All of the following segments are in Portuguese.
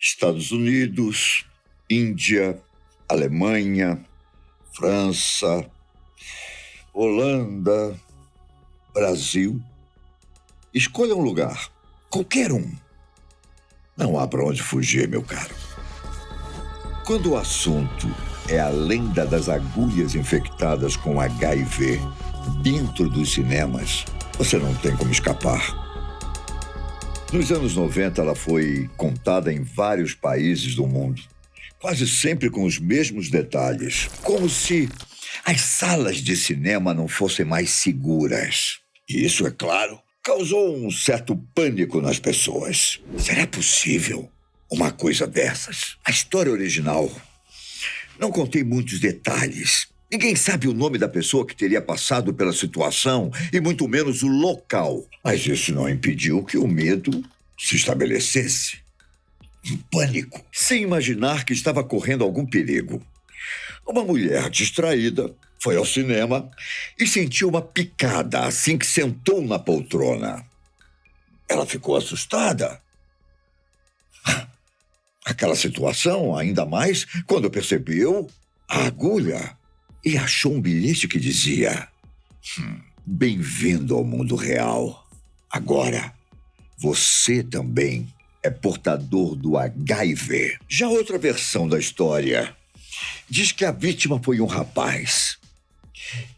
Estados Unidos, Índia, Alemanha, França, Holanda, Brasil. Escolha um lugar, qualquer um. Não há para onde fugir, meu caro. Quando o assunto é a lenda das agulhas infectadas com HIV dentro dos cinemas, você não tem como escapar. Nos anos 90, ela foi contada em vários países do mundo, quase sempre com os mesmos detalhes, como se as salas de cinema não fossem mais seguras. E isso, é claro, causou um certo pânico nas pessoas. Será possível uma coisa dessas? A história original. Não contei muitos detalhes. Ninguém sabe o nome da pessoa que teria passado pela situação e muito menos o local. Mas isso não impediu que o medo se estabelecesse. Um pânico, sem imaginar que estava correndo algum perigo. Uma mulher distraída foi ao cinema e sentiu uma picada assim que sentou na poltrona. Ela ficou assustada. Aquela situação, ainda mais quando percebeu a agulha e achou um bilhete que dizia: bem-vindo ao mundo real. Agora, você também é portador do HIV. Já outra versão da história diz que a vítima foi um rapaz.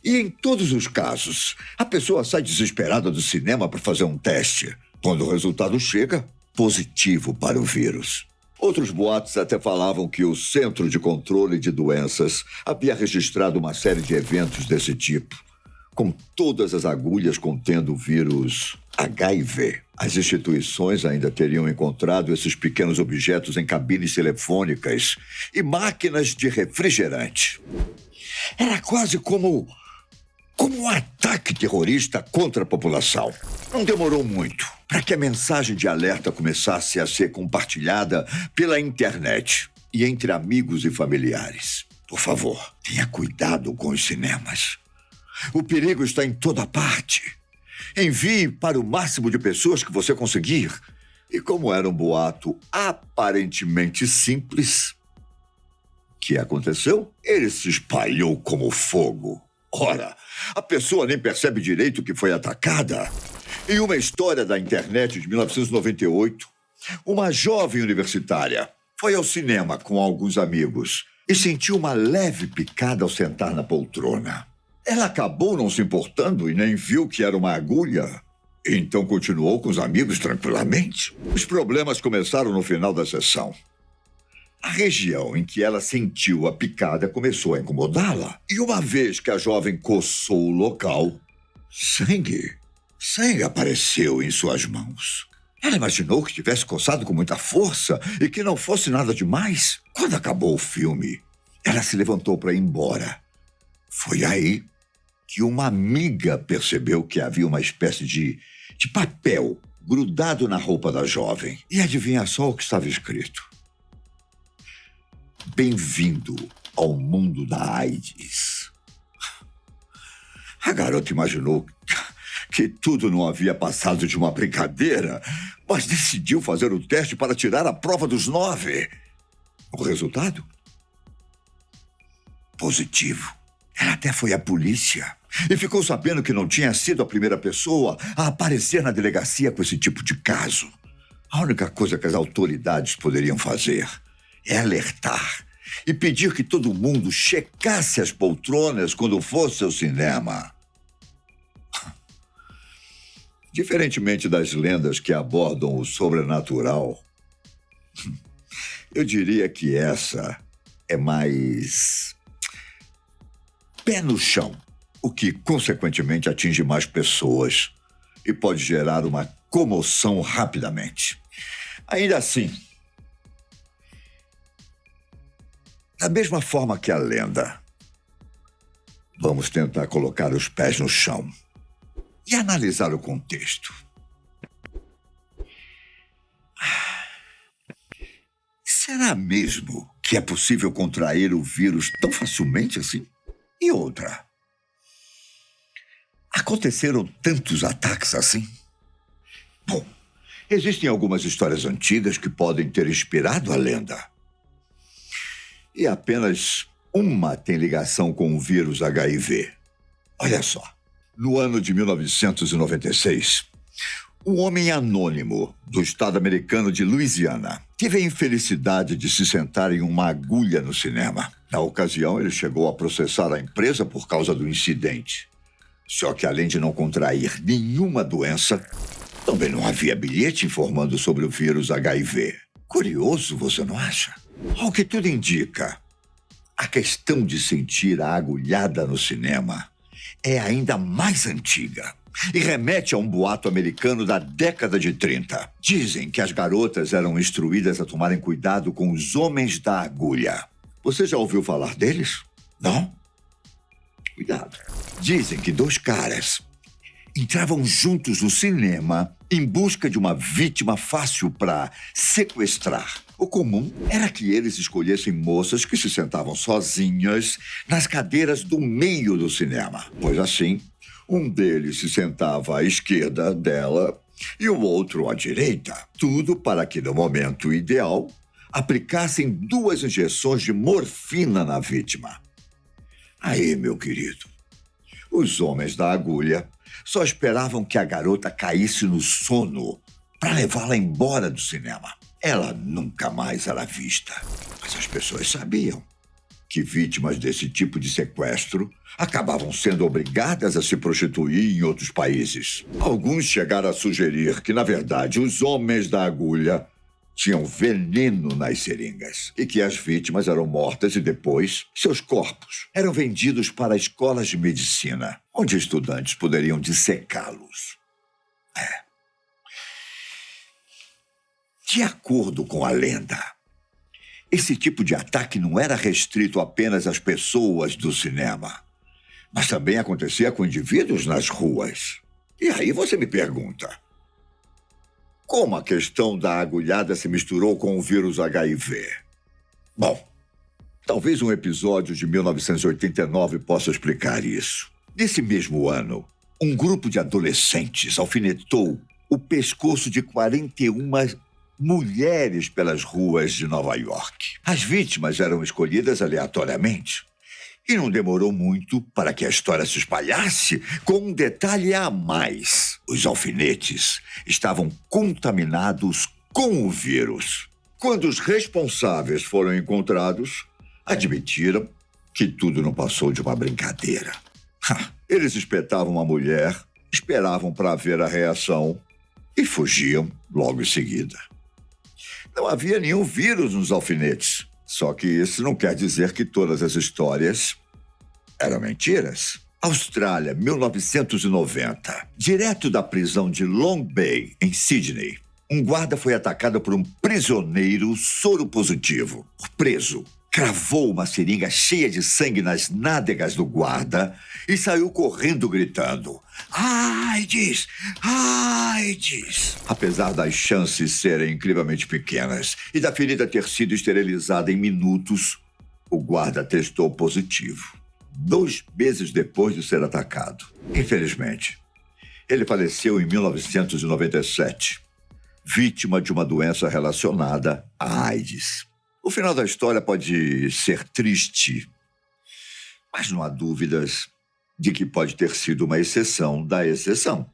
E em todos os casos, a pessoa sai desesperada do cinema para fazer um teste. Quando o resultado chega, positivo para o vírus. Outros boatos até falavam que o Centro de Controle de Doenças havia registrado uma série de eventos desse tipo, com todas as agulhas contendo o vírus HIV. As instituições ainda teriam encontrado esses pequenos objetos em cabines telefônicas e máquinas de refrigerante. Era quase como um ataque terrorista contra a população. Não demorou muito para que a mensagem de alerta começasse a ser compartilhada pela internet e entre amigos e familiares. Por favor, tenha cuidado com os cinemas. O perigo está em toda parte. Envie para o máximo de pessoas que você conseguir. E como era um boato aparentemente simples, o que aconteceu? Ele se espalhou como fogo. Ora, a pessoa nem percebe direito que foi atacada. Em uma história da internet de 1998, uma jovem universitária foi ao cinema com alguns amigos e sentiu uma leve picada ao sentar na poltrona. Ela acabou não se importando e nem viu que era uma agulha. Então continuou com os amigos tranquilamente. Os problemas começaram no final da sessão. A região em que ela sentiu a picada começou a incomodá-la. E uma vez que a jovem coçou o local, sangue apareceu em suas mãos. Ela imaginou que tivesse coçado com muita força e que não fosse nada demais. Quando acabou o filme, ela se levantou para ir embora. Foi aí que uma amiga percebeu que havia uma espécie de papel grudado na roupa da jovem. E adivinha só o que estava escrito: bem-vindo ao mundo da AIDS. A garota imaginou que tudo não havia passado de uma brincadeira, mas decidiu fazer o teste para tirar a prova dos 9. O resultado? Positivo. Ela até foi à polícia e ficou sabendo que não tinha sido a primeira pessoa a aparecer na delegacia com esse tipo de caso. A única coisa que as autoridades poderiam fazer é alertar e pedir que todo mundo checasse as poltronas quando fosse ao cinema. Diferentemente das lendas que abordam o sobrenatural, eu diria que essa é mais pé no chão, o que, consequentemente, atinge mais pessoas e pode gerar uma comoção rapidamente. Ainda assim, da mesma forma que a lenda, vamos tentar colocar os pés no chão e analisar o contexto. Será mesmo que é possível contrair o vírus tão facilmente assim? E outra, aconteceram tantos ataques assim? Bom, Existem algumas histórias antigas que podem ter inspirado a lenda. E apenas uma tem ligação com o vírus HIV. Olha só. No ano de 1996, um homem anônimo do estado americano de Louisiana teve a infelicidade de se sentar em uma agulha no cinema. Na ocasião, ele chegou a processar a empresa por causa do incidente. Só que, além de não contrair nenhuma doença, também não havia bilhete informando sobre o vírus HIV. Curioso, você não acha? Ao que tudo indica, a questão de sentir a agulhada no cinema é ainda mais antiga e remete a um boato americano da década de 30. Dizem que as garotas eram instruídas a tomarem cuidado com os homens da agulha. Você já ouviu falar deles? Não? Cuidado. Dizem que 2 caras entravam juntos no cinema em busca de uma vítima fácil para sequestrar. O comum era que eles escolhessem moças que se sentavam sozinhas nas cadeiras do meio do cinema, pois assim, um deles se sentava à esquerda dela e o outro à direita. Tudo para que, no momento ideal, aplicassem 2 injeções de morfina na vítima. Aí, meu querido, os homens da agulha só esperavam que a garota caísse no sono para levá-la embora do cinema. Ela nunca mais era vista. Mas as pessoas sabiam que vítimas desse tipo de sequestro acabavam sendo obrigadas a se prostituir em outros países. Alguns chegaram a sugerir que, na verdade, os homens da agulha tinham veneno nas seringas e que as vítimas eram mortas e depois seus corpos eram vendidos para escolas de medicina, onde estudantes poderiam dissecá-los. De acordo com a lenda, esse tipo de ataque não era restrito apenas às pessoas do cinema, mas também acontecia com indivíduos nas ruas. E aí você me pergunta, como a questão da agulhada se misturou com o vírus HIV? Bom, talvez um episódio de 1989 possa explicar isso. Nesse mesmo ano, um grupo de adolescentes alfinetou o pescoço de 41 mulheres pelas ruas de Nova York. As vítimas eram escolhidas aleatoriamente. E não demorou muito para que a história se espalhasse com um detalhe a mais. Os alfinetes estavam contaminados com o vírus. Quando os responsáveis foram encontrados, admitiram que tudo não passou de uma brincadeira. Eles espetavam a mulher, esperavam para ver a reação e fugiam logo em seguida. Não havia nenhum vírus nos alfinetes. Só que isso não quer dizer que todas as histórias eram mentiras. Austrália, 1990. Direto da prisão de Long Bay, em Sydney, um guarda foi atacado por um prisioneiro soropositivo. O preso cravou uma seringa cheia de sangue nas nádegas do guarda e saiu correndo gritando: AIDS! AIDS! Apesar das chances serem incrivelmente pequenas e da ferida ter sido esterilizada em minutos, o guarda testou positivo 2 meses depois de ser atacado. Infelizmente, ele faleceu em 1997, vítima de uma doença relacionada à AIDS. O final da história pode ser triste, mas não há dúvidas de que pode ter sido uma exceção da exceção,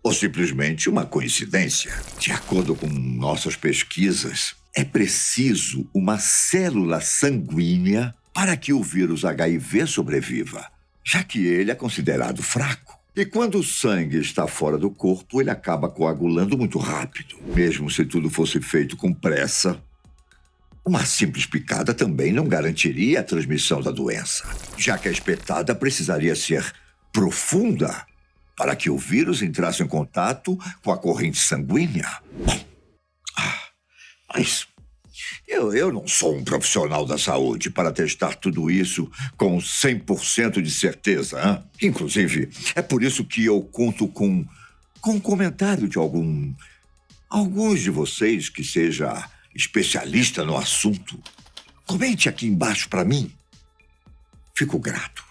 ou simplesmente uma coincidência. De acordo com nossas pesquisas, é preciso uma célula sanguínea para que o vírus HIV sobreviva, já que ele é considerado fraco. E quando o sangue está fora do corpo, ele acaba coagulando muito rápido. Mesmo se tudo fosse feito com pressa, uma simples picada também não garantiria a transmissão da doença, já que a espetada precisaria ser profunda para que o vírus entrasse em contato com a corrente sanguínea. Bom, mas eu não sou um profissional da saúde para testar tudo isso com 100% de certeza. Hein? Inclusive, é por isso que eu conto com um comentário de alguns de vocês que seja especialista no assunto. Comente aqui embaixo para mim. Fico grato.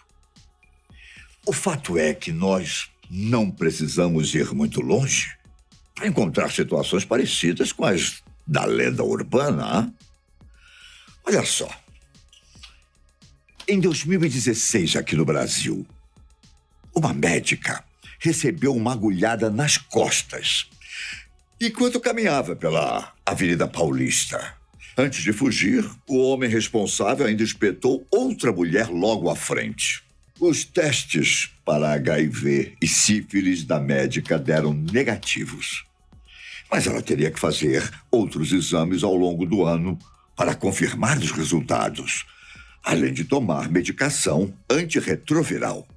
O fato é que nós não precisamos ir muito longe para encontrar situações parecidas com as da lenda urbana. Hein? Olha só. Em 2016, aqui no Brasil, uma médica recebeu uma agulhada nas costas enquanto caminhava pela Avenida Paulista. Antes de fugir, o homem responsável ainda espetou outra mulher logo à frente. Os testes para HIV e sífilis da médica deram negativos. Mas ela teria que fazer outros exames ao longo do ano para confirmar os resultados, além de tomar medicação antirretroviral.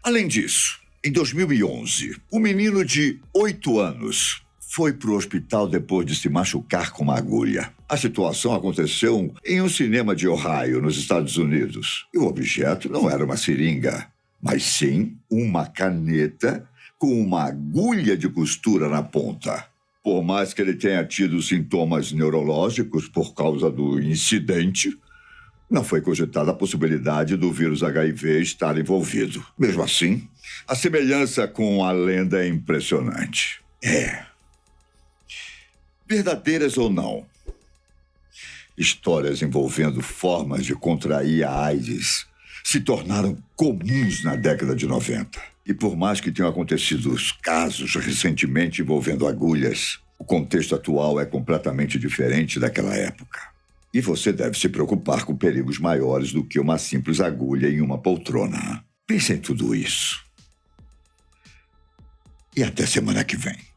Além disso, em 2011, um menino de 8 anos foi para o hospital depois de se machucar com uma agulha. A situação aconteceu em um cinema de Ohio, nos Estados Unidos. E o objeto não era uma seringa, mas sim uma caneta com uma agulha de costura na ponta. Por mais que ele tenha tido sintomas neurológicos por causa do incidente, não foi cogitada a possibilidade do vírus HIV estar envolvido. Mesmo assim, a semelhança com a lenda é impressionante. Verdadeiras ou não, histórias envolvendo formas de contrair a AIDS se tornaram comuns na década de 90. E por mais que tenham acontecido os casos recentemente envolvendo agulhas, o contexto atual é completamente diferente daquela época. E você deve se preocupar com perigos maiores do que uma simples agulha em uma poltrona. Pense em tudo isso. E até semana que vem.